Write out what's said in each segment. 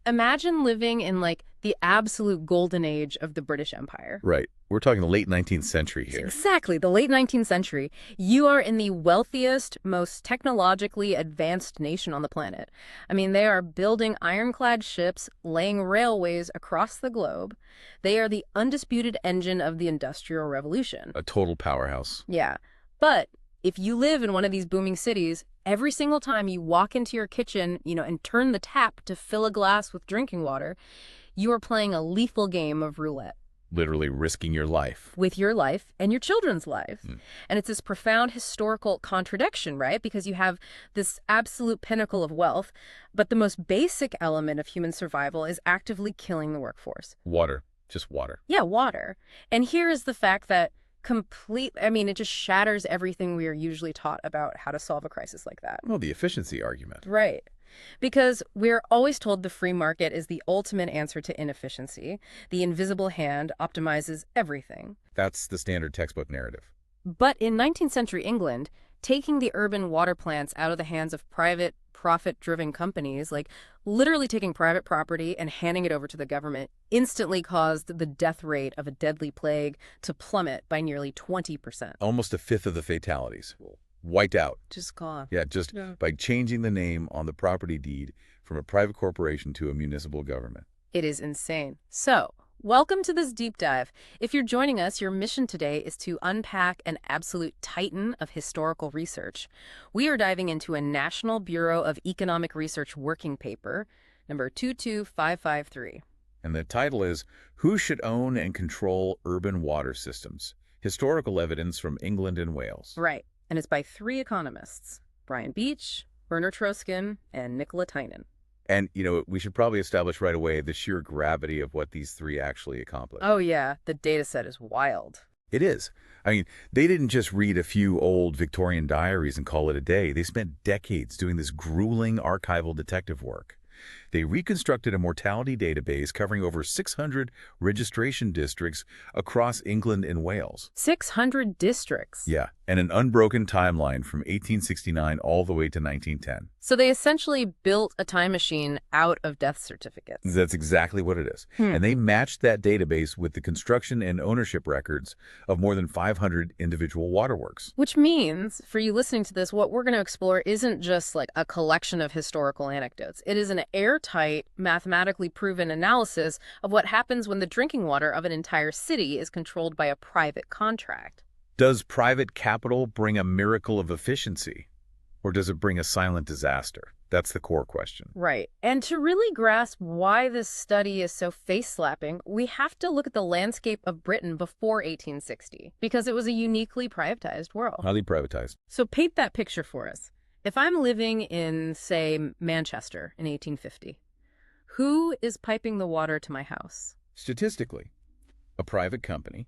Imagine living in, like, the absolute golden age of the British Empire. Right. We're talking the late 19th century here. Exactly, the late 19th century. You are in the wealthiest, most technologically advanced nation on the planet. I mean, they are building ironclad ships, laying railways across the globe. They are the undisputed engine of the Industrial Revolution. A total powerhouse. Yeah. But if you live in one of these booming cities, every single time you walk into your kitchen, and turn the tap to fill a glass with drinking water, you are playing a lethal game of roulette. Literally risking your life. With your life and your children's lives. And it's this profound historical contradiction, right? Because you have this absolute pinnacle of wealth, but the most basic element of human survival is actively killing the workforce. Water. Just water. Yeah, water. And here is the fact that it just shatters everything we are usually taught about how to solve a crisis like that. Well, the efficiency argument. Right. Because we're always told the free market is the ultimate answer to inefficiency. The invisible hand optimizes everything. That's the standard textbook narrative. But in 19th century England, taking the urban water plants out of the hands of private, profit-driven companies, like literally taking private property and handing it over to the government, instantly caused the death rate of a deadly plague to plummet by nearly 20%. Almost a fifth of the fatalities. Wiped out. Just gone. Yeah, by changing the name on the property deed from a private corporation to a municipal government. It is insane. So, welcome to this deep dive. If you're joining us, your mission today is to unpack an absolute titan of historical research. We are diving into a National Bureau of Economic Research working paper, number 22553. And the title is, Who Should Own and Control Urban Water Systems? Historical Evidence from England and Wales. Right. And it's by 3 economists, Brian Beach, Werner Troesken, and Nicola Tynan. And, we should probably establish right away the sheer gravity of what these 3 actually accomplished. Oh, yeah. The data set is wild. It is. I mean, they didn't just read a few old Victorian diaries and call it a day. They spent decades doing this grueling archival detective work. They reconstructed a mortality database covering over 600 registration districts across England and Wales. 600 districts? Yeah, and an unbroken timeline from 1869 all the way to 1910. So they essentially built a time machine out of death certificates. That's exactly what it is. And they matched that database with the construction and ownership records of more than 500 individual waterworks. Which means, for you listening to this, what we're going to explore isn't just like a collection of historical anecdotes. It is an airtight, mathematically proven analysis of what happens when the drinking water of an entire city is controlled by a private contract. Does private capital bring a miracle of efficiency? Or does it bring a silent disaster? That's the core question. Right. And to really grasp why this study is so face-slapping, we have to look at the landscape of Britain before 1860, because it was a uniquely privatized world. Highly privatized. So paint that picture for us. If I'm living in, say, Manchester in 1850, who is piping the water to my house? Statistically, a private company.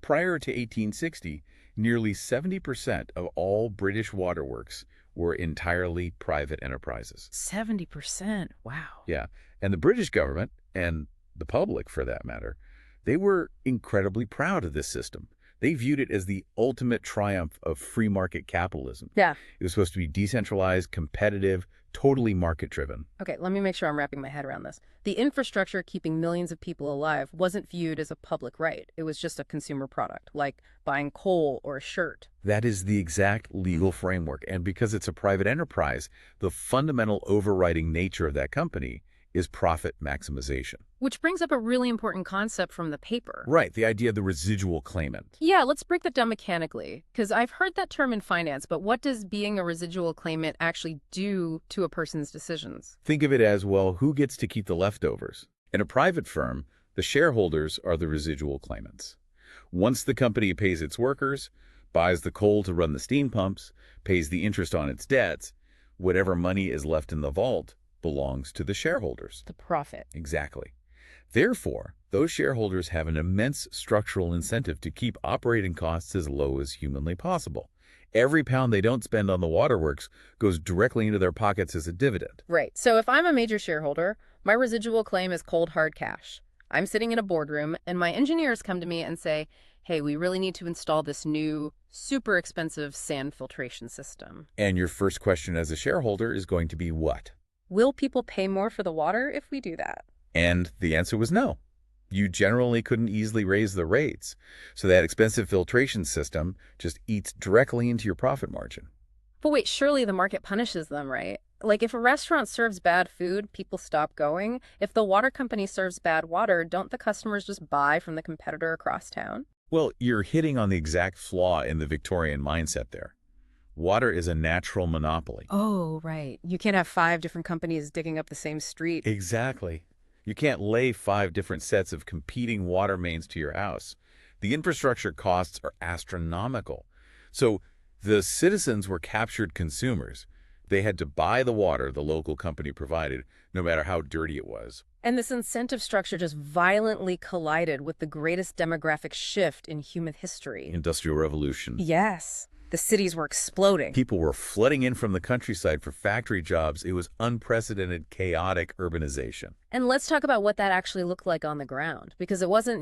Prior to 1860, nearly 70% of all British waterworks were entirely private enterprises. 70%? Wow. Yeah, and the British government, and the public for that matter, they were incredibly proud of this system. They viewed it as the ultimate triumph of free market capitalism. Yeah. It was supposed to be decentralized, competitive, totally market-driven. Okay, let me make sure I'm wrapping my head around this. The infrastructure keeping millions of people alive wasn't viewed as a public right. It was just a consumer product, like buying coal or a shirt. That is the exact legal framework. And because it's a private enterprise, the fundamental overriding nature of that company is profit maximization. Which brings up a really important concept from the paper. Right, the idea of the residual claimant. Yeah, let's break that down mechanically, because I've heard that term in finance, but what does being a residual claimant actually do to a person's decisions? Think of it as, well, who gets to keep the leftovers? In a private firm, the shareholders are the residual claimants. Once the company pays its workers, buys the coal to run the steam pumps, pays the interest on its debts, whatever money is left in the vault belongs to the shareholders. The profit. Exactly. Therefore, those shareholders have an immense structural incentive to keep operating costs as low as humanly possible. Every pound they don't spend on the waterworks goes directly into their pockets as a dividend. Right. So if I'm a major shareholder, my residual claim is cold hard cash. I'm sitting in a boardroom and my engineers come to me and say, hey, we really need to install this new, super expensive sand filtration system. And your first question as a shareholder is going to be what? Will people pay more for the water if we do that? And the answer was no. You generally couldn't easily raise the rates, so that expensive filtration system just eats directly into your profit margin. But wait, surely the market punishes them, right? Like if a restaurant serves bad food, people stop going. If the water company serves bad water, don't the customers just buy from the competitor across town? Well, you're hitting on the exact flaw in the Victorian mindset there. Water is a natural monopoly. Oh, right. You can't have 5 different companies digging up the same street. Exactly. You can't lay 5 different sets of competing water mains to your house. The infrastructure costs are astronomical. So the citizens were captured consumers. They had to buy the water the local company provided, no matter how dirty it was. And this incentive structure just violently collided with the greatest demographic shift in human history. Industrial Revolution. Yes. The cities were exploding. People were flooding in from the countryside for factory jobs. It was unprecedented, chaotic urbanization. And let's talk about what that actually looked like on the ground. Because it wasn't,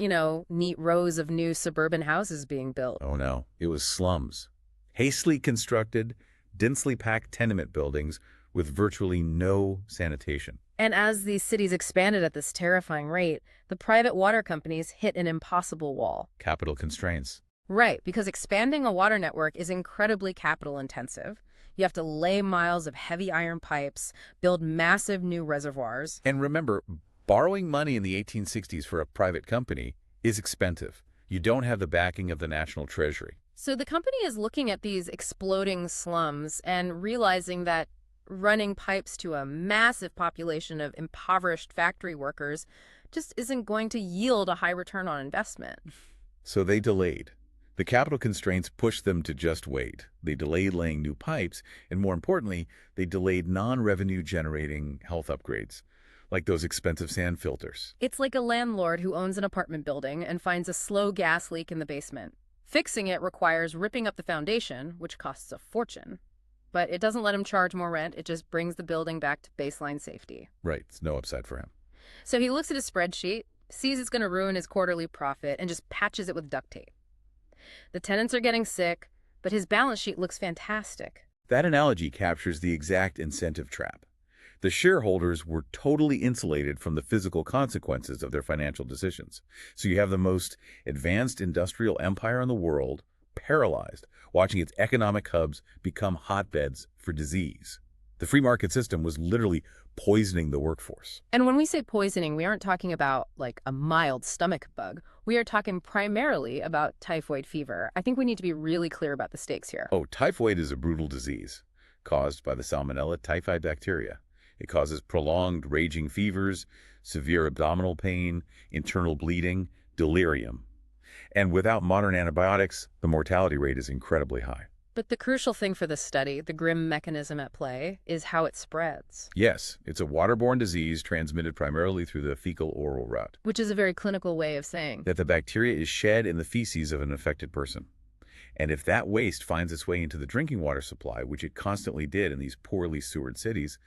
neat rows of new suburban houses being built. Oh no, it was slums. Hastily constructed, densely packed tenement buildings with virtually no sanitation. And as these cities expanded at this terrifying rate, the private water companies hit an impossible wall. Capital constraints. Right, because expanding a water network is incredibly capital intensive. You have to lay miles of heavy iron pipes, build massive new reservoirs. And remember, borrowing money in the 1860s for a private company is expensive. You don't have the backing of the national treasury. So the company is looking at these exploding slums and realizing that running pipes to a massive population of impoverished factory workers just isn't going to yield a high return on investment. So they delayed. The capital constraints pushed them to just wait. They delayed laying new pipes, and more importantly, they delayed non-revenue generating health upgrades, like those expensive sand filters. It's like a landlord who owns an apartment building and finds a slow gas leak in the basement. Fixing it requires ripping up the foundation, which costs a fortune. But it doesn't let him charge more rent, it just brings the building back to baseline safety. Right, it's no upside for him. So he looks at his spreadsheet, sees it's going to ruin his quarterly profit, and just patches it with duct tape. The tenants are getting sick, but his balance sheet looks fantastic. That analogy captures the exact incentive trap. The shareholders were totally insulated from the physical consequences of their financial decisions. So you have the most advanced industrial empire in the world paralyzed, watching its economic hubs become hotbeds for disease. The free market system was literally poisoning the workforce. And when we say poisoning, we aren't talking about like a mild stomach bug. We are talking primarily about typhoid fever. I think we need to be really clear about the stakes here. Oh, typhoid is a brutal disease caused by the Salmonella typhi bacteria. It causes prolonged raging fevers, severe abdominal pain, internal bleeding, delirium. And without modern antibiotics, the mortality rate is incredibly high. But the crucial thing for this study, the grim mechanism at play, is how it spreads. Yes, it's a waterborne disease transmitted primarily through the fecal-oral route. Which is a very clinical way of saying that the bacteria is shed in the feces of an infected person. And if that waste finds its way into the drinking water supply, which it constantly did in these poorly sewered cities,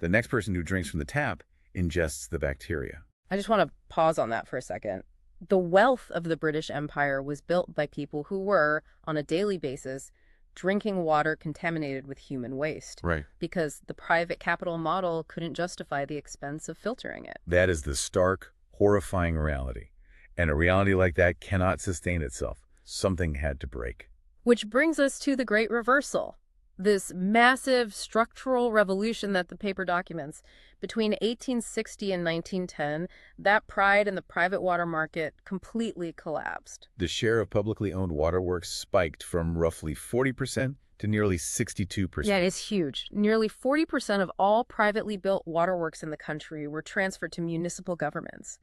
the next person who drinks from the tap ingests the bacteria. I just want to pause on that for a second. The wealth of the British Empire was built by people who were, on a daily basis, drinking water contaminated with human waste. Right. Because the private capital model couldn't justify the expense of filtering it. That is the stark, horrifying reality. And a reality like that cannot sustain itself. Something had to break. Which brings us to the Great Reversal. This massive structural revolution that the paper documents. Between 1860 and 1910, that pride in the private water market completely collapsed. The share of publicly owned waterworks spiked from roughly 40% to nearly 62%. Yeah, it is huge. Nearly 40% of all privately built waterworks in the country were transferred to municipal governments.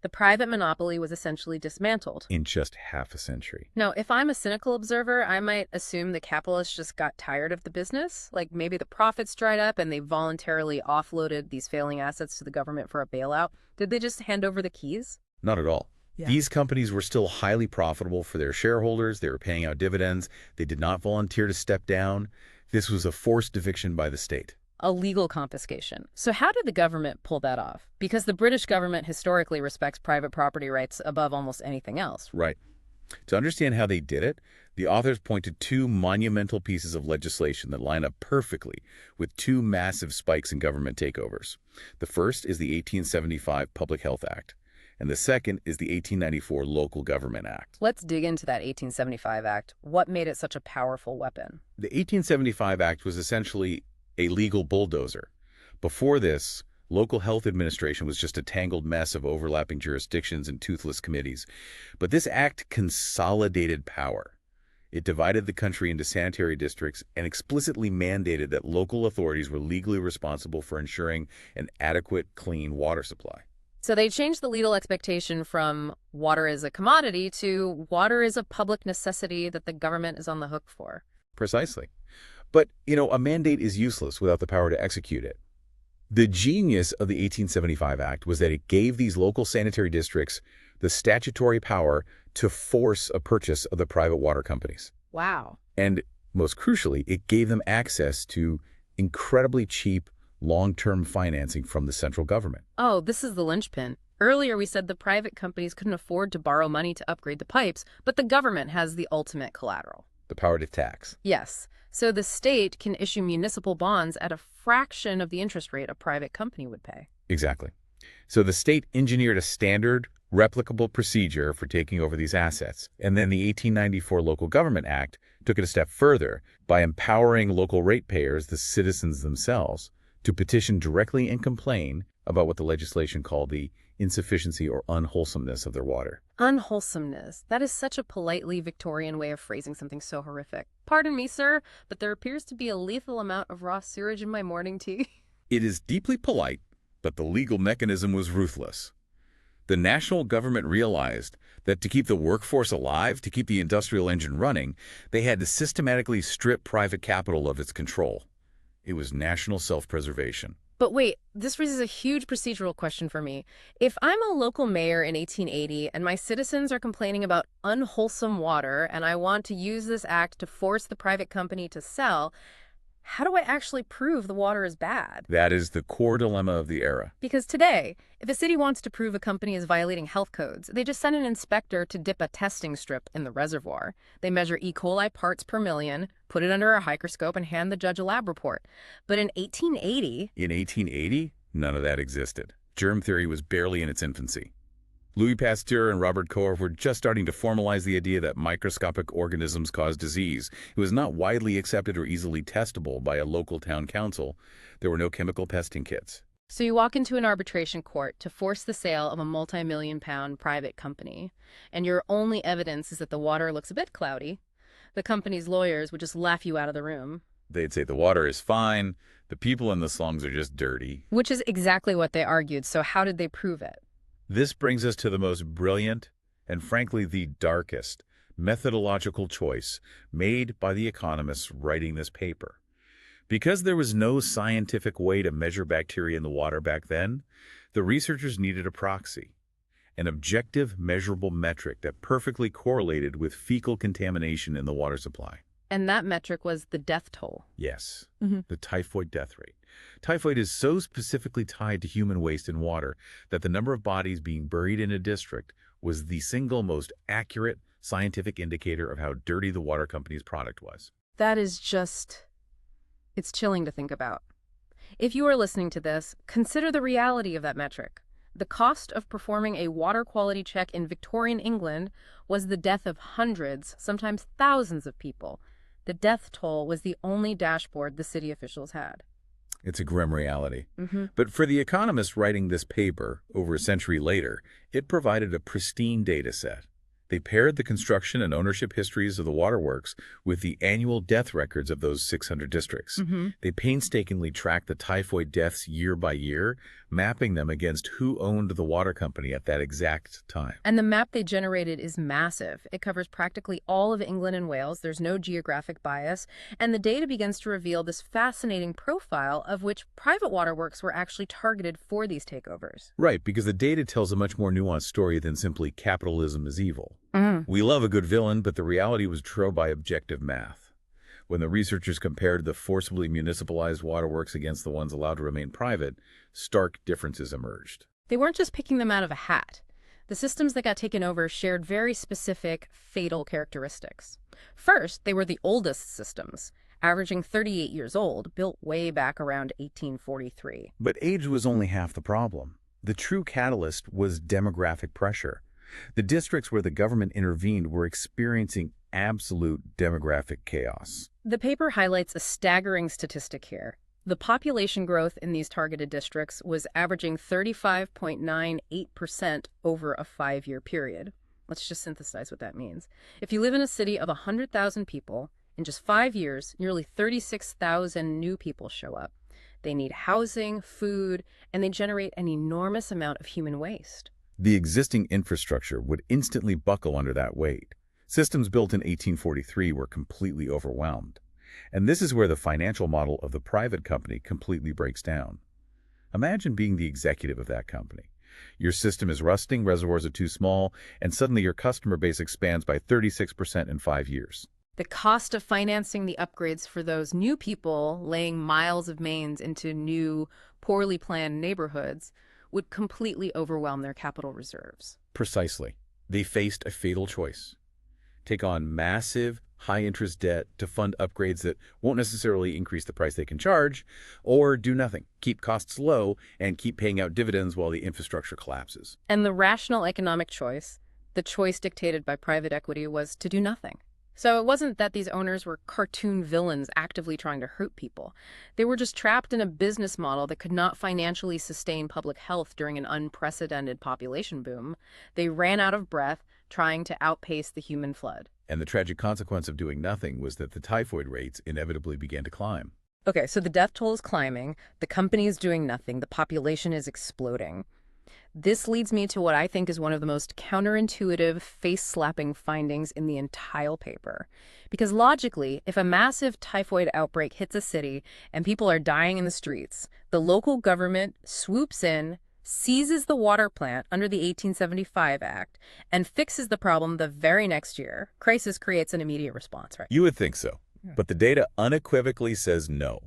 The private monopoly was essentially dismantled. In just half a century. Now, if I'm a cynical observer, I might assume the capitalists just got tired of the business. Like maybe the profits dried up and they voluntarily offloaded these failing assets to the government for a bailout. Did they just hand over the keys? Not at all. Yeah. These companies were still highly profitable for their shareholders. They were paying out dividends. They did not volunteer to step down. This was a forced eviction by the state. A legal confiscation. So how did the government pull that off? Because the British government historically respects private property rights above almost anything else. Right. To understand how they did it, the authors point to two monumental pieces of legislation that line up perfectly with two massive spikes in government takeovers. The first is the 1875 Public Health Act, and the second is the 1894 Local Government Act. Let's dig into that 1875 Act. What made it such a powerful weapon? The 1875 Act was essentially a legal bulldozer. Before this, local health administration was just a tangled mess of overlapping jurisdictions and toothless committees. But this act consolidated power. It divided the country into sanitary districts and explicitly mandated that local authorities were legally responsible for ensuring an adequate, clean water supply. So they changed the legal expectation from water is a commodity to water is a public necessity that the government is on the hook for. Precisely. But, a mandate is useless without the power to execute it. The genius of the 1875 Act was that it gave these local sanitary districts the statutory power to force a purchase of the private water companies. Wow. And most crucially, it gave them access to incredibly cheap long-term financing from the central government. Oh, this is the linchpin. Earlier we said the private companies couldn't afford to borrow money to upgrade the pipes, but the government has the ultimate collateral. The power to tax. Yes. So the state can issue municipal bonds at a fraction of the interest rate a private company would pay. Exactly. So the state engineered a standard, replicable procedure for taking over these assets. And then the 1894 Local Government Act took it a step further by empowering local ratepayers, the citizens themselves, to petition directly and complain about what the legislation called the insufficiency or unwholesomeness of their water. Unwholesomeness. That is such a politely Victorian way of phrasing something so horrific. Pardon me, sir, but there appears to be a lethal amount of raw sewage in my morning tea. It is deeply polite, but the legal mechanism was ruthless. The national government realized that to keep the workforce alive, to keep the industrial engine running, they had to systematically strip private capital of its control. It was national self-preservation. But wait, this raises a huge procedural question for me. If I'm a local mayor in 1880 and my citizens are complaining about unwholesome water and I want to use this act to force the private company to sell, how do I actually prove the water is bad? That is the core dilemma of the era. Because today, if a city wants to prove a company is violating health codes, they just send an inspector to dip a testing strip in the reservoir. They measure E. coli parts per million, put it under a microscope, and hand the judge a lab report. But in 1880... In 1880, none of that existed. Germ theory was barely in its infancy. Louis Pasteur and Robert Koch were just starting to formalize the idea that microscopic organisms cause disease. It was not widely accepted or easily testable by a local town council. There were no chemical testing kits. So you walk into an arbitration court to force the sale of a multi-million-pound private company, and your only evidence is that the water looks a bit cloudy. The company's lawyers would just laugh you out of the room. They'd say the water is fine, the people in the slums are just dirty. Which is exactly what they argued, so how did they prove it? This brings us to the most brilliant and frankly the darkest methodological choice made by the economists writing this paper. Because there was no scientific way to measure bacteria in the water back then, the researchers needed a proxy, an objective measurable metric that perfectly correlated with fecal contamination in the water supply. And that metric was the death toll. Yes, the typhoid death rate. Typhoid is so specifically tied to human waste in water that the number of bodies being buried in a district was the single most accurate scientific indicator of how dirty the water company's product was. That is just... it's chilling to think about. If you are listening to this, consider the reality of that metric. The cost of performing a water quality check in Victorian England was the death of hundreds, sometimes thousands of people. The death toll was the only dashboard the city officials had. It's a grim reality. But for the economists writing this paper over a century later, it provided a pristine data set. They paired the construction and ownership histories of the waterworks with the annual death records of those 600 districts. They painstakingly tracked the typhoid deaths year by year, mapping them against who owned the water company at that exact time. And the map they generated is massive. It covers practically all of England and Wales. There's no geographic bias. And the data begins to reveal this fascinating profile of which private waterworks were actually targeted for these takeovers. Right, because the data tells a much more nuanced story than simply capitalism is evil. We love a good villain, but the reality was drove by objective math. When the researchers compared the forcibly municipalized waterworks against the ones allowed to remain private, stark differences emerged. They weren't just picking them out of a hat. The systems that got taken over shared very specific, fatal characteristics. First, they were the oldest systems, averaging 38 years old, built way back around 1843. But age was only half the problem. The true catalyst was demographic pressure. The districts where the government intervened were experiencing absolute demographic chaos. The paper highlights a staggering statistic here. The population growth in these targeted districts was averaging 35.98% over a 5-year period. Let's just synthesize what that means. If you live in a city of 100,000 people, in just 5 years, nearly 36,000 new people show up. They need housing, food, and they generate an enormous amount of human waste. The existing infrastructure would instantly buckle under that weight. Systems built in 1843 were completely overwhelmed. And this is where the financial model of the private company completely breaks down. Imagine being the executive of that company. Your system is rusting, reservoirs are too small, and suddenly your customer base expands by 36% in 5 years. The cost of financing the upgrades for those new people laying miles of mains into new, poorly planned neighborhoods would completely overwhelm their capital reserves. Precisely. They faced a fatal choice. Take on massive, high-interest debt to fund upgrades that won't necessarily increase the price they can charge, or do nothing, keep costs low, and keep paying out dividends while the infrastructure collapses. And the rational economic choice, the choice dictated by private equity, was to do nothing. So it wasn't that these owners were cartoon villains actively trying to hurt people. They were just trapped in a business model that could not financially sustain public health during an unprecedented population boom. They ran out of breath trying to outpace the human flood. And the tragic consequence of doing nothing was that the typhoid rates inevitably began to climb. Okay, so the death toll is climbing, the company is doing nothing, the population is exploding. This leads me to what I think is one of the most counterintuitive, face-slapping findings in the entire paper. Because logically, if a massive typhoid outbreak hits a city and people are dying in the streets, the local government swoops in, seizes the water plant under the 1875 Act, and fixes the problem the very next year. Crisis creates an immediate response, right? You would think so, but the data unequivocally says no.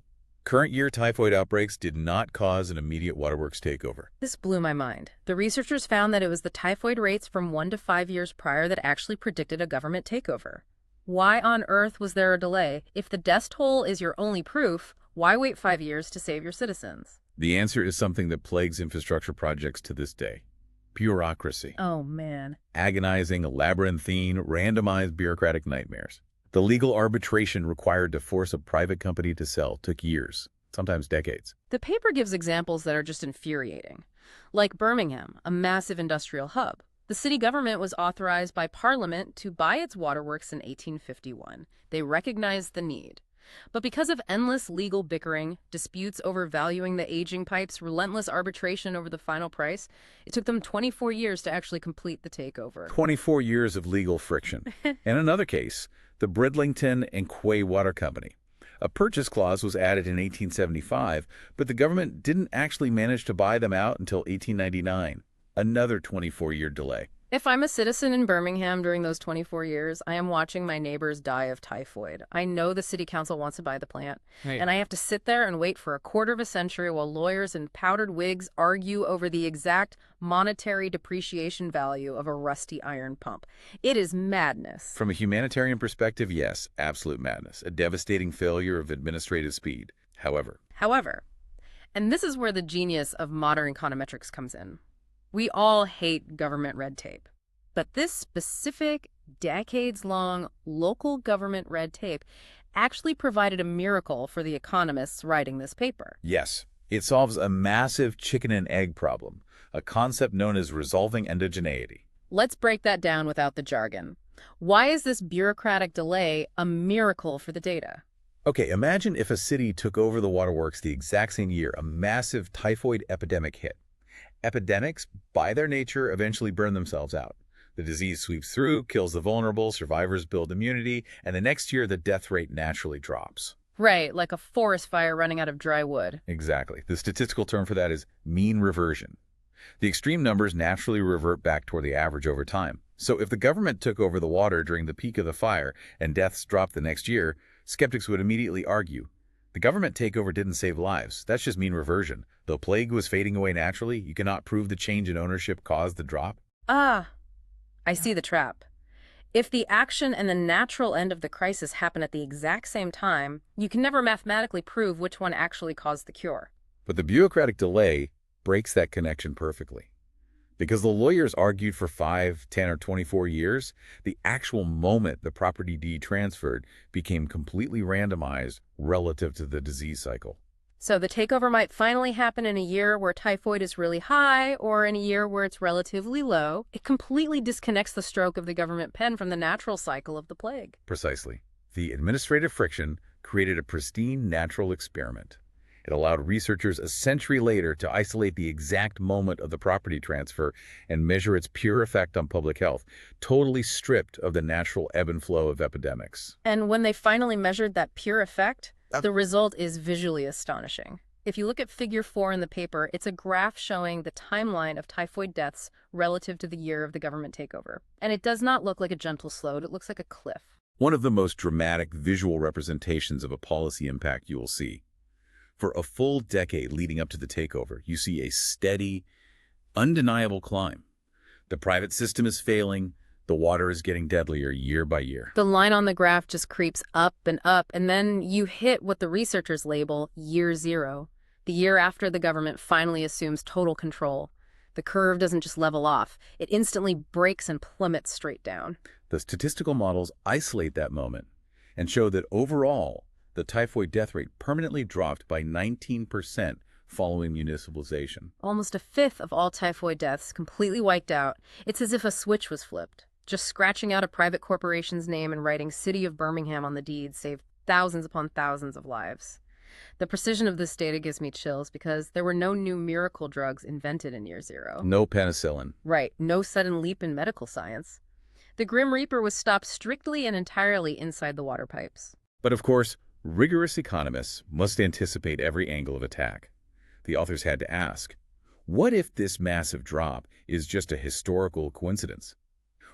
Current year typhoid outbreaks did not cause an immediate waterworks takeover. This blew my mind. The researchers found that it was the typhoid rates from 1 to 5 years prior that actually predicted a government takeover. Why on earth was there a delay? If the death toll is your only proof, why wait 5 years to save your citizens? The answer is something that plagues infrastructure projects to this day. Bureaucracy. Oh, man. Agonizing, labyrinthine, randomized bureaucratic nightmares. The legal arbitration required to force a private company to sell took years, sometimes decades. The paper gives examples that are just infuriating. Like Birmingham, a massive industrial hub. The city government was authorized by Parliament to buy its waterworks in 1851. They recognized the need. But because of endless legal bickering, disputes over valuing the aging pipes, relentless arbitration over the final price, it took them 24 years to actually complete the takeover. 24 years of legal friction. In another case, the Bridlington and Quay Water Company. A purchase clause was added in 1875, but the government didn't actually manage to buy them out until 1899. Another 24-year delay. If I'm a citizen in Birmingham during those 24 years, I am watching my neighbors die of typhoid. I know the city council wants to buy the plant, and I have to sit there and wait for a quarter of a century while lawyers in powdered wigs argue over the exact monetary depreciation value of a rusty iron pump. It is madness. From a humanitarian perspective, yes, absolute madness. A devastating failure of administrative speed. However, and this is where the genius of modern econometrics comes in. We all hate government red tape, but this specific, decades-long local government red tape actually provided a miracle for the economists writing this paper. yes, it solves a massive chicken and egg problem, a concept known as resolving endogeneity. Let's break that down without the jargon. Why is this bureaucratic delay a miracle for the data? Okay, imagine if a city took over the waterworks the exact same year a massive typhoid epidemic hit. Epidemics, by their nature, eventually burn themselves out. The disease sweeps through, kills the vulnerable, survivors build immunity, and the next year the death rate naturally drops. Right, like a forest fire running out of dry wood. Exactly. The statistical term for that is mean reversion. The extreme numbers naturally revert back toward the average over time. So if the government took over the water during the peak of the fire and deaths dropped the next year, skeptics would immediately argue, the government takeover didn't save lives. That's just mean reversion. Though plague was fading away naturally, you cannot prove the change in ownership caused the drop. Ah, I see the trap. If the action and the natural end of the crisis happen at the exact same time, you can never mathematically prove which one actually caused the cure. But the bureaucratic delay breaks that connection perfectly. Because the lawyers argued for 5, 10, or 24 years, the actual moment the property deed transferred became completely randomized relative to the disease cycle. So the takeover might finally happen in a year where typhoid is really high or in a year where it's relatively low. It completely disconnects the stroke of the government pen from the natural cycle of the plague. Precisely. The administrative friction created a pristine natural experiment. It allowed researchers a century later to isolate the exact moment of the property transfer and measure its pure effect on public health, totally stripped of the natural ebb and flow of epidemics. And when they finally measured that pure effect, the result is visually astonishing. If you look at Figure 4 in the paper, it's a graph showing the timeline of typhoid deaths relative to the year of the government takeover. And it does not look like a gentle slope, it looks like a cliff. One of the most dramatic visual representations of a policy impact you will see. For a full decade leading up to the takeover, you see a steady, undeniable climb. The private system is failing. The water is getting deadlier year by year. The line on the graph just creeps up, and then you hit what the researchers label year zero, the year after the government finally assumes total control. The curve doesn't just level off. It instantly breaks and plummets straight down. The statistical models isolate that moment and show that overall, the typhoid death rate permanently dropped by 19% following municipalization. Almost a fifth of all typhoid deaths completely wiped out. It's as if a switch was flipped. Just scratching out a private corporation's name and writing City of Birmingham on the deed saved thousands upon thousands of lives. The precision of this data gives me chills because there were no new miracle drugs invented in year zero. No penicillin. Right, no sudden leap in medical science. The Grim Reaper was stopped strictly and entirely inside the water pipes. But of course, rigorous economists must anticipate every angle of attack. The authors had to ask, what if this massive drop is just a historical coincidence?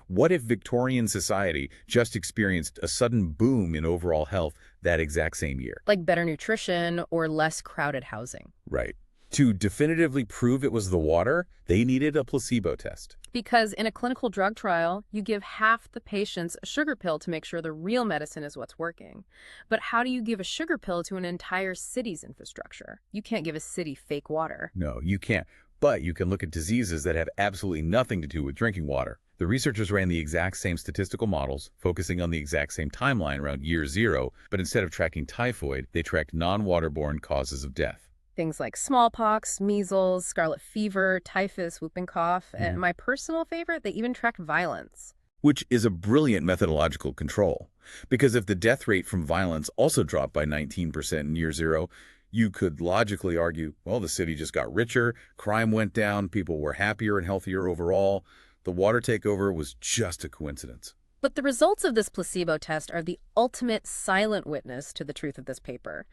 What if Victorian society just experienced a sudden boom in overall health that exact same year? Like better nutrition or less crowded housing. Right. To definitively prove it was the water, they needed a placebo test. Because in a clinical drug trial, you give half the patients a sugar pill to make sure the real medicine is what's working. But how do you give a sugar pill to an entire city's infrastructure? You can't give a city fake water. No, you can't. But you can look at diseases that have absolutely nothing to do with drinking water. The researchers ran the exact same statistical models, focusing on the exact same timeline around year zero, but instead of tracking typhoid, they tracked non-waterborne causes of death. Things like smallpox, measles, scarlet fever, typhus, whooping cough, and my personal favorite, they even tracked violence. Which is a brilliant methodological control, because if the death rate from violence also dropped by 19% in year zero, you could logically argue, well, the city just got richer, crime went down, people were happier and healthier overall. The water takeover was just a coincidence. But the results of this placebo test are the ultimate silent witness to the truth of this paper.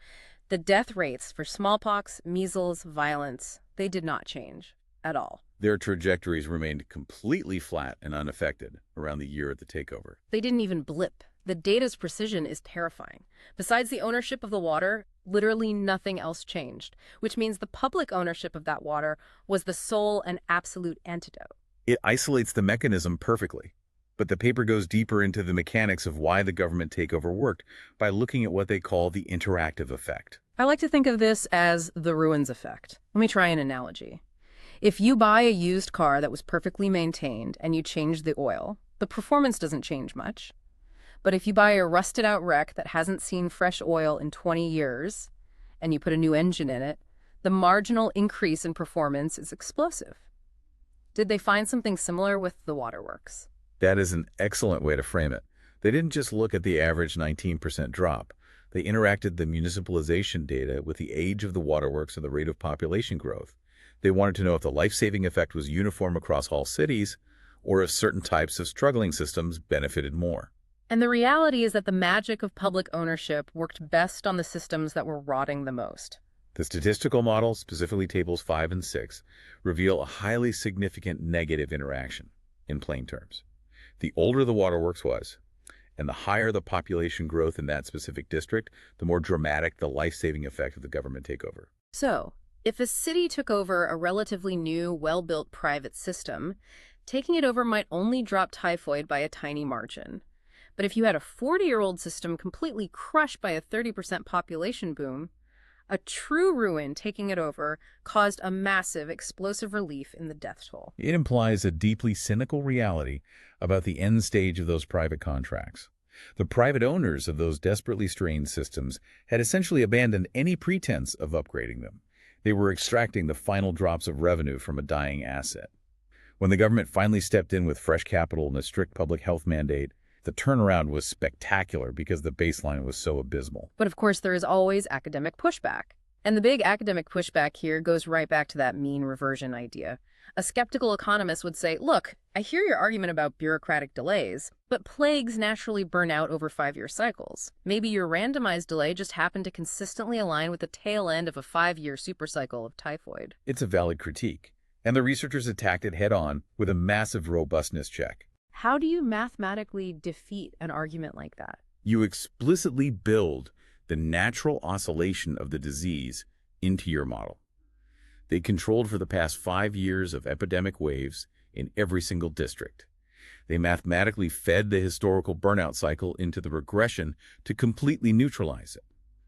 The death rates for smallpox, measles, violence, they did not change at all. Their trajectories remained completely flat and unaffected around the year of the takeover. They didn't even blip. The data's precision is terrifying. Besides the ownership of the water, literally nothing else changed, which means the public ownership of that water was the sole and absolute antidote. It isolates the mechanism perfectly. But the paper goes deeper into the mechanics of why the government takeover worked by looking at what they call the interactive effect. I like to think of this as the ruins effect. Let me try an analogy. If you buy a used car that was perfectly maintained and you change the oil, the performance doesn't change much. But if you buy a rusted out wreck that hasn't seen fresh oil in 20 years and you put a new engine in it, the marginal increase in performance is explosive. Did they find something similar with the waterworks? That is an excellent way to frame it. They didn't just look at the average 19% drop. They interacted the municipalization data with the age of the waterworks and the rate of population growth. They wanted to know if the life-saving effect was uniform across all cities or if certain types of struggling systems benefited more. And the reality is that the magic of public ownership worked best on the systems that were rotting the most. The statistical models, specifically tables 5 and 6, reveal a highly significant negative interaction, in plain terms. The older the waterworks was, and the higher the population growth in that specific district, the more dramatic the life-saving effect of the government takeover. So, if a city took over a relatively new, well-built private system, Taking it over might only drop typhoid by a tiny margin. But if you had a 40-year-old system completely crushed by a 30% population boom, a true ruin taking it over caused a massive, explosive relief in the death toll. It implies a deeply cynical reality about the end stage of those private contracts. The private owners of those desperately strained systems had essentially abandoned any pretense of upgrading them. They were extracting the final drops of revenue from a dying asset. When the government finally stepped in with fresh capital and a strict public health mandate, the turnaround was spectacular because the baseline was so abysmal. But of course, there is always academic pushback. And the big academic pushback here goes right back to that mean reversion idea. A skeptical economist would say, look, I hear your argument about bureaucratic delays, but plagues naturally burn out over 5-year cycles. Maybe your randomized delay just happened to consistently align with the tail end of a 5-year supercycle of typhoid. It's a valid critique, and the researchers attacked it head-on with a massive robustness check. How do you mathematically defeat an argument like that? You explicitly build the natural oscillation of the disease into your model. They controlled for the past 5 years of epidemic waves in every single district. They mathematically fed the historical burnout cycle into the regression to completely neutralize it.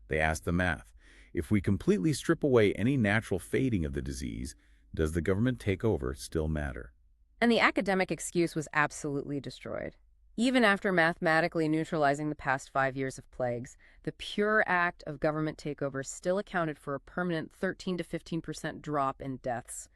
They asked the math, if we completely strip away any natural fading of the disease, does the government takeover still matter? And the academic excuse was absolutely destroyed. Even after mathematically neutralizing the past 5 years of plagues, the pure act of government takeover still accounted for a permanent 13 to 15% drop in deaths.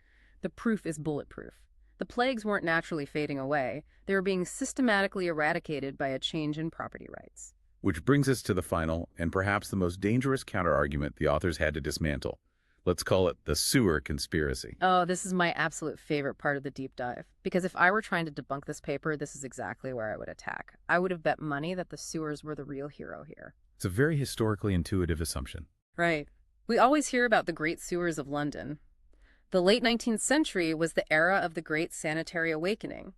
The proof is bulletproof. The plagues weren't naturally fading away. They were being systematically eradicated by a change in property rights. Which brings us to the final and perhaps the most dangerous counterargument the authors had to dismantle. Let's call it the sewer conspiracy. Oh, this is my absolute favorite part of the deep dive. Because if I were trying to debunk this paper, this is exactly where I would attack. I would have bet money that the sewers were the real hero here. It's a very historically intuitive assumption. Right. We always hear about the Great Sewers of London. The late 19th century was the era of the Great Sanitary Awakening.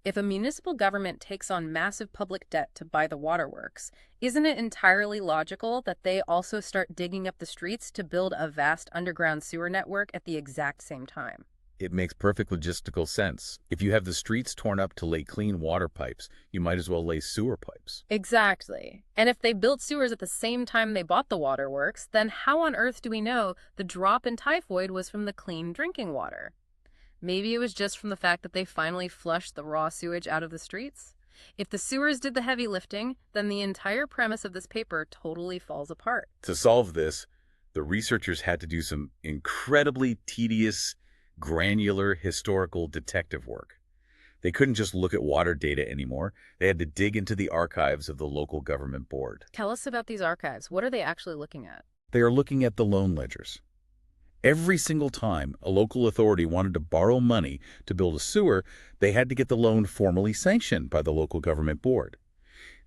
If a municipal government takes on massive public debt to buy the waterworks, isn't it entirely logical that they also start digging up the streets to build a vast underground sewer network at the exact same time? It makes perfect logistical sense. If you have the streets torn up to lay clean water pipes, you might as well lay sewer pipes. Exactly. And if they built sewers at the same time they bought the waterworks, then how on earth do we know the drop in typhoid was from the clean drinking water? Maybe it was just from the fact that they finally flushed the raw sewage out of the streets? If the sewers did the heavy lifting, then the entire premise of this paper totally falls apart. To solve this, the researchers had to do some incredibly tedious, granular historical detective work. They couldn't just look at water data anymore. They had to dig into the archives of the local government board. Tell us about these archives. What are they actually looking at? They are looking at the loan ledgers. Every single time a local authority wanted to borrow money to build a sewer, they had to get the loan formally sanctioned by the local government board.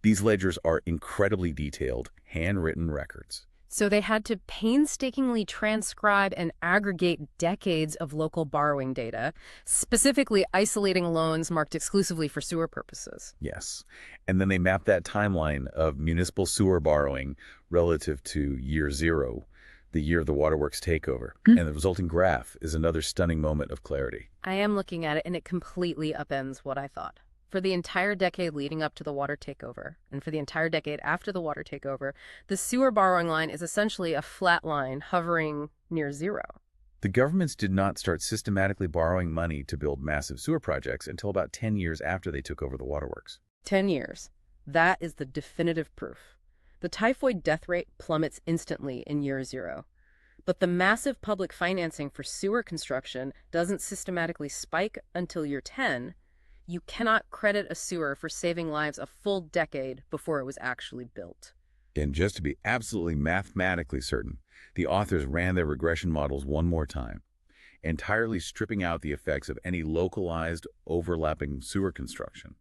These ledgers are incredibly detailed, handwritten records. So they had to painstakingly transcribe and aggregate decades of local borrowing data, specifically isolating loans marked exclusively for sewer purposes. Yes. And then they mapped that timeline of municipal sewer borrowing relative to year zero, the year of the waterworks takeover. And the resulting graph is another stunning moment of clarity. I am looking at it, and it completely upends what I thought. For the entire decade leading up to the water takeover, and for the entire decade after the water takeover, the sewer borrowing line is essentially a flat line hovering near zero. The governments did not start systematically borrowing money to build massive sewer projects until about 10 years after they took over the waterworks. 10 years. That is the definitive proof. The typhoid death rate plummets instantly in year zero. But the massive public financing for sewer construction doesn't systematically spike until year 10. You cannot credit a sewer for saving lives a full decade before it was actually built. And just to be absolutely mathematically certain, the authors ran their regression models one more time, entirely stripping out the effects of any localized, overlapping sewer construction.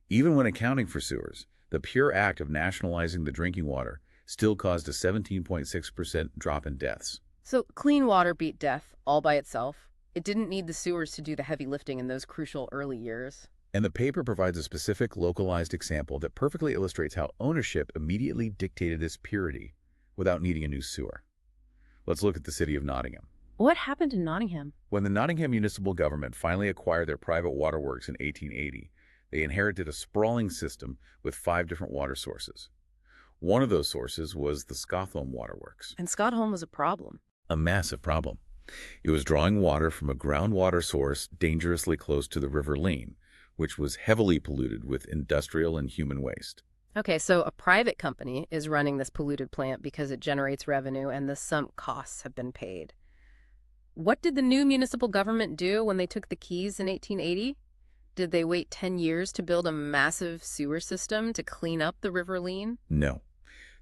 Even when accounting for sewers, the pure act of nationalizing the drinking water still caused a 17.6% drop in deaths. So clean water beat death all by itself. It didn't need the sewers to do the heavy lifting in those crucial early years. And the paper provides a specific localized example that perfectly illustrates how ownership immediately dictated this purity without needing a new sewer. Let's look at the city of Nottingham. What happened in Nottingham? When the Nottingham municipal government finally acquired their private waterworks in 1880, they inherited a sprawling system with 5 different water sources. One of those sources was the Scotholm Waterworks, And Scotholm was a problem. a massive problem. It was drawing water from a groundwater source dangerously close to the River Leen, which was heavily polluted with industrial and human waste. Okay, so a private company is running this polluted plant because it generates revenue and the sunk costs have been paid. What did the new municipal government do when they took the keys in 1880? Did they wait 10 years to build a massive sewer system to clean up the River Leen? No.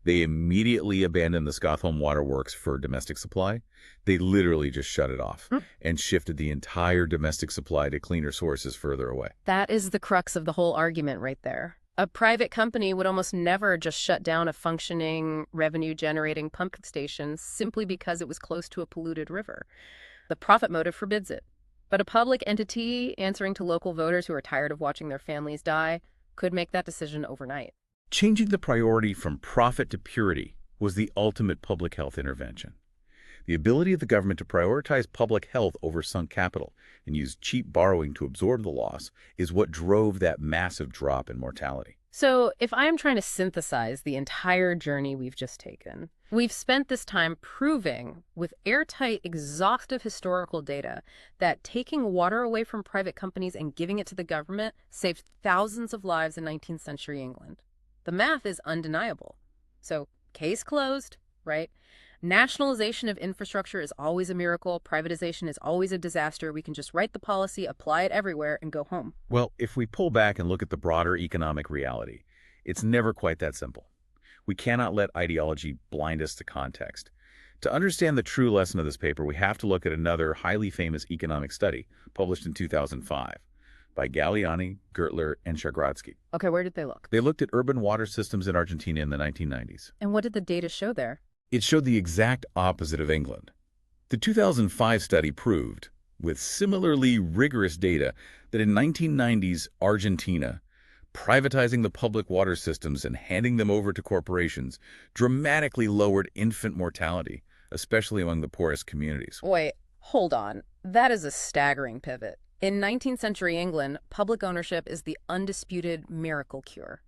They immediately abandoned the Scotholm Waterworks for domestic supply. They literally just shut it off and shifted the entire domestic supply to cleaner sources further away. That is the crux of the whole argument right there. A private company would almost never just shut down a functioning, revenue-generating pump station simply because it was close to a polluted river. The profit motive forbids it. But a public entity answering to local voters who are tired of watching their families die could make that decision overnight. Changing the priority from profit to purity was the ultimate public health intervention. The ability of the government to prioritize public health over sunk capital and use cheap borrowing to absorb the loss is what drove that massive drop in mortality. So if I'm trying to synthesize the entire journey we've just taken, we've spent this time proving with airtight, exhaustive historical data that taking water away from private companies and giving it to the government saved thousands of lives in 19th century England. The math is undeniable. So case closed, right? Nationalization of infrastructure is always a miracle. Privatization is always a disaster. We can just write the policy, apply it everywhere, and go home. Well, if we pull back and look at the broader economic reality, it's never quite that simple. We cannot let ideology blind us to context. To understand the true lesson of this paper, we have to look at another highly famous economic study published in 2005 by Galliani, Gertler, and Shagradsky. Okay, where did they look? They looked at urban water systems in Argentina in the 1990s. And what did the data show there? It showed the exact opposite of England. The 2005 study proved, with similarly rigorous data, that in 1990s Argentina, privatizing the public water systems and handing them over to corporations dramatically lowered infant mortality, especially among the poorest communities. Wait, hold on. That is a staggering pivot. In 19th century England, public ownership is the undisputed miracle cure.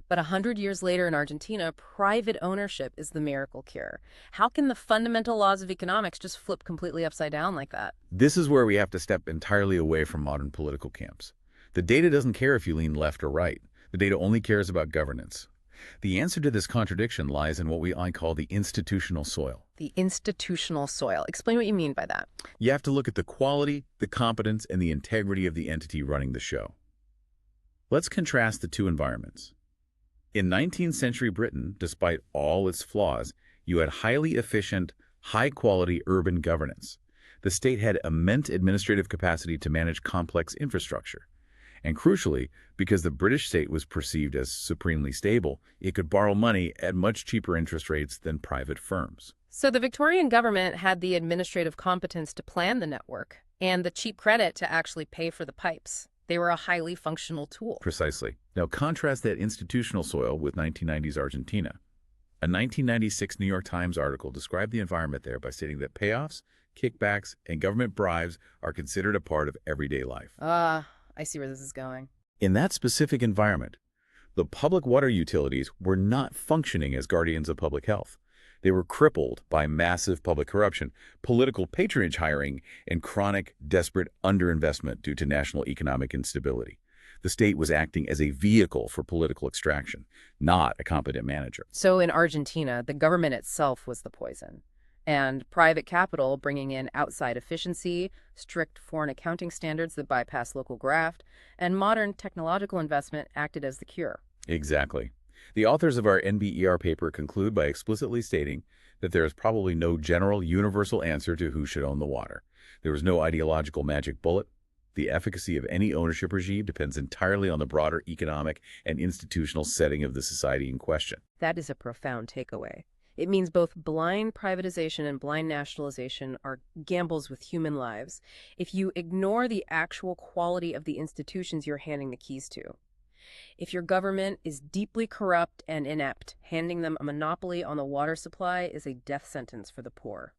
But 100 years later in Argentina, private ownership is the miracle cure. How can the fundamental laws of economics just flip completely upside down like that? This is where we have to step entirely away from modern political camps. The data doesn't care if you lean left or right. The data only cares about governance. The answer to this contradiction lies in what I call the institutional soil. The institutional soil. Explain what you mean by that. You have to look at the quality, the competence, and the integrity of the entity running the show. Let's contrast the two environments. In 19th century Britain, despite all its flaws, you had highly efficient, high-quality urban governance. The state had immense administrative capacity to manage complex infrastructure. And crucially, because the British state was perceived as supremely stable, it could borrow money at much cheaper interest rates than private firms. So the Victorian government had the administrative competence to plan the network and the cheap credit to actually pay for the pipes. They were a highly functional tool. Precisely. Now contrast that institutional soil with 1990s Argentina. A 1996 New York Times article described the environment there by stating that payoffs, kickbacks, and government bribes are considered a part of everyday life. I see where this is going. In that specific environment, the public water utilities were not functioning as guardians of public health. They were crippled by massive public corruption, political patronage hiring, and chronic, desperate underinvestment due to national economic instability. The state was acting as a vehicle for political extraction, not a competent manager. So in Argentina, the government itself was the poison, and private capital bringing in outside efficiency, strict foreign accounting standards that bypass local graft, and modern technological investment acted as the cure. Exactly. The authors of our NBER paper conclude by explicitly stating that there is probably no general, universal answer to who should own the water. There is no ideological magic bullet. The efficacy of any ownership regime depends entirely on the broader economic and institutional setting of the society in question. That is a profound takeaway. It means both blind privatization and blind nationalization are gambles with human lives if you ignore the actual quality of the institutions you're handing the keys to. If your government is deeply corrupt and inept, handing them a monopoly on the water supply is a death sentence for the poor.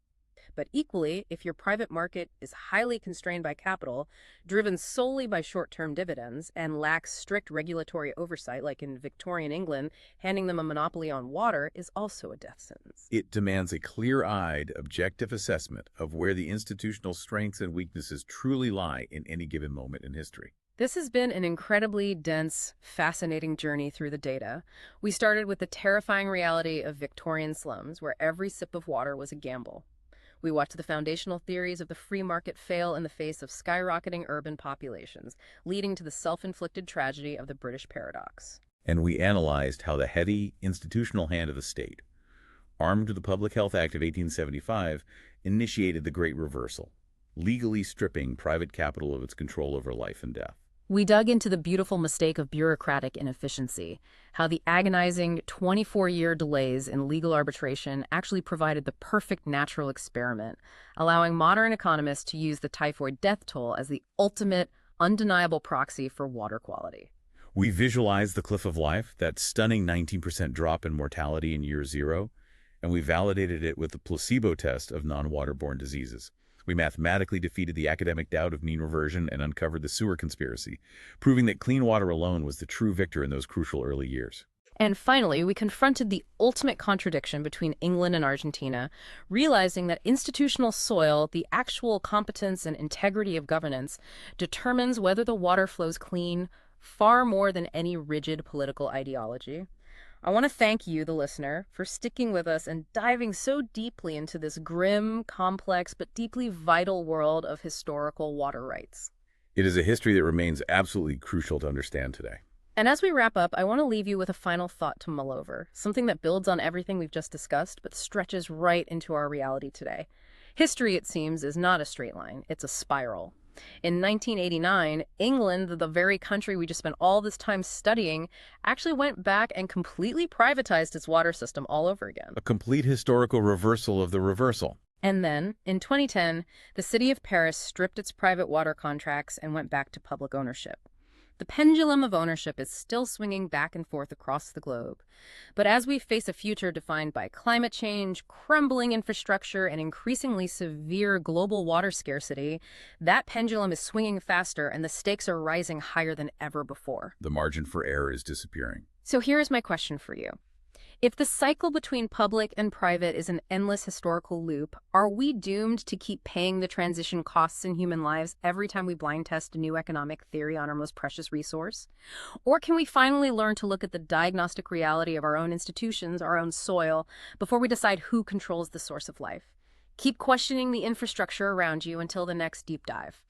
But equally, if your private market is highly constrained by capital, driven solely by short-term dividends, and lacks strict regulatory oversight, like in Victorian England, handing them a monopoly on water is also a death sentence. It demands a clear-eyed, objective assessment of where the institutional strengths and weaknesses truly lie in any given moment in history. This has been an incredibly dense, fascinating journey through the data. We started with the terrifying reality of Victorian slums, where every sip of water was a gamble. We watched the foundational theories of the free market fail in the face of skyrocketing urban populations, leading to the self-inflicted tragedy of the British paradox. And we analyzed how the heady, institutional hand of the state, armed with the Public Health Act of 1875, initiated the Great Reversal, legally stripping private capital of its control over life and death. We dug into the beautiful mistake of bureaucratic inefficiency, how the agonizing 24-year delays in legal arbitration actually provided the perfect natural experiment, allowing modern economists to use the typhoid death toll as the ultimate, undeniable proxy for water quality. We visualized the cliff of life, that stunning 19% drop in mortality in year zero, and we validated it with the placebo test of non-waterborne diseases. We mathematically defeated the academic doubt of mean reversion and uncovered the sewer conspiracy, proving that clean water alone was the true victor in those crucial early years. And finally, we confronted the ultimate contradiction between England and Argentina, realizing that institutional soil, the actual competence and integrity of governance, determines whether the water flows clean far more than any rigid political ideology. I want to thank you, the listener, for sticking with us and diving so deeply into this grim, complex, but deeply vital world of historical water rights. It is a history that remains absolutely crucial to understand today. And as we wrap up, I want to leave you with a final thought to mull over, something that builds on everything we've just discussed, but stretches right into our reality today. History, it seems, is not a straight line. It's a spiral. In 1989, England, the very country we just spent all this time studying, actually went back and completely privatized its water system all over again. A complete historical reversal of the reversal. And then, in 2010, the city of Paris stripped its private water contracts and went back to public ownership. The pendulum of ownership is still swinging back and forth across the globe. But as we face a future defined by climate change, crumbling infrastructure, and increasingly severe global water scarcity, that pendulum is swinging faster and the stakes are rising higher than ever before. The margin for error is disappearing. So here's my question for you. If the cycle between public and private is an endless historical loop, are we doomed to keep paying the transition costs in human lives every time we blind test a new economic theory on our most precious resource? Or can we finally learn to look at the diagnostic reality of our own institutions, our own soil, before we decide who controls the source of life? Keep questioning the infrastructure around you until the next deep dive.